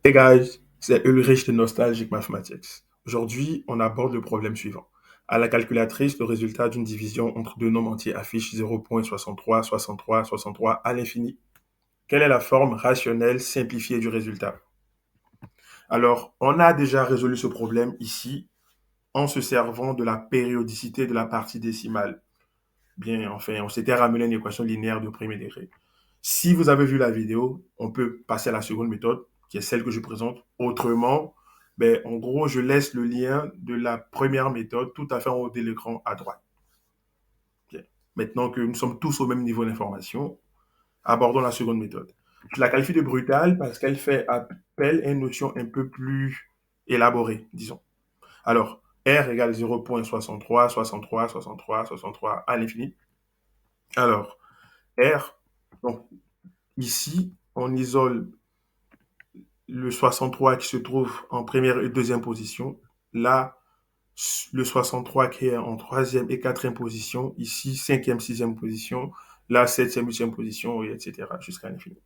Hey guys, c'est Ulrich de Nostalgic Mathematics. Aujourd'hui, on aborde le problème suivant. À la calculatrice, le résultat d'une division entre deux nombres entiers affiche 0,63, 63, 63 à l'infini. Quelle est la forme rationnelle simplifiée du résultat? Alors, on a déjà résolu ce problème ici en se servant de la périodicité de la partie décimale. Bien, enfin, on s'était ramené à une équation linéaire de premier degré. Si vous avez vu la vidéo, on peut passer à la seconde méthode, qui est celle que je présente. Autrement, ben, en gros, je laisse le lien de la première méthode tout à fait en haut de l'écran à droite. Bien. Maintenant que nous sommes tous au même niveau d'information, abordons la seconde méthode. Je la qualifie de brutale parce qu'elle fait appel à une notion un peu plus élaborée, disons. Alors, R égale 0,63, 63, 63, 63 à l'infini. Alors, R, donc ici, on isole le 63 qui se trouve en première et deuxième position. Là, le 63 qui est en troisième et quatrième position. Ici, cinquième, sixième position. Là, septième, huitième position, et etc. jusqu'à l'infini.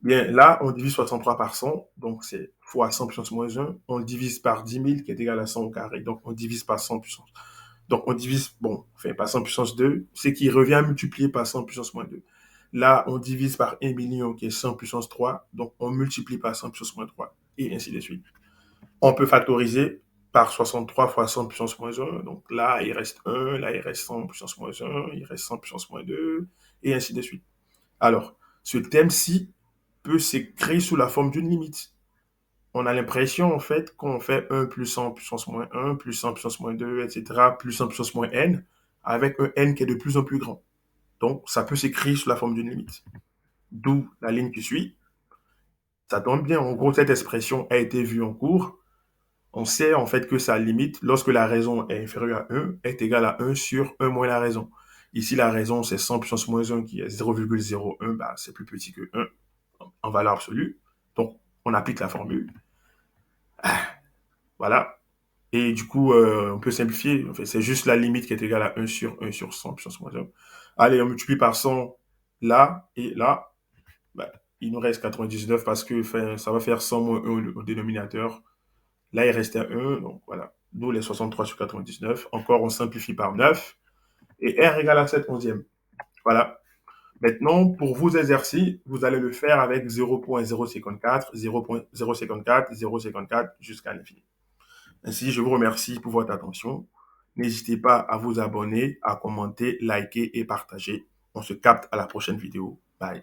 Bien, là, on divise 63 par 100, donc c'est fois 100 puissance moins 1. On le divise par 10 000, qui est égal à 100 au carré. Donc, on divise par 100 puissance. Donc, on divise, bon, enfin, par 100 puissance 2, ce qui revient à multiplier par 100 puissance moins 2. Là, on divise par 1 million, qui est 100 puissance 3. Donc, on multiplie par 100 puissance moins 3, et ainsi de suite. On peut factoriser par 63 fois 100 puissance moins 1. Donc, là, il reste 1. Là, il reste 100 puissance moins 1. Il reste 100 puissance moins 2, et ainsi de suite. Alors, ce thème-ci peut s'écrire sous la forme d'une limite. On a l'impression, en fait, qu'on fait 1 plus 100 puissance moins 1, plus 100 puissance moins 2, etc., plus 100 puissance moins n, avec un n qui est de plus en plus grand. Donc, ça peut s'écrire sous la forme d'une limite. D'où la ligne qui suit. Ça tombe bien. En gros, cette expression a été vue en cours. On sait en fait que sa limite, lorsque la raison est inférieure à 1, est égale à 1 sur 1 moins la raison. Ici, la raison, c'est 100 puissance moins 1 qui est 0,01. Bah, c'est plus petit que 1 en valeur absolue. Donc, on applique la formule. Voilà. Et du coup, on peut simplifier. En fait, c'est juste la limite qui est égale à 1 sur 100 puissance moins 1. Allez, on multiplie par 100 là et là. Ben, il nous reste 99 parce que ça va faire 100 moins 1 au dénominateur. Là, il restait 1. Donc voilà. Nous, les 63 sur 99. Encore, on simplifie par 9. Et R égale à 7 onzième. Voilà. Maintenant, pour vos exercices, vous allez le faire avec 0,054, 0,054, 0,54 jusqu'à l'infini. Ainsi, je vous remercie pour votre attention. N'hésitez pas à vous abonner, à commenter, liker et partager. On se capte à la prochaine vidéo. Bye.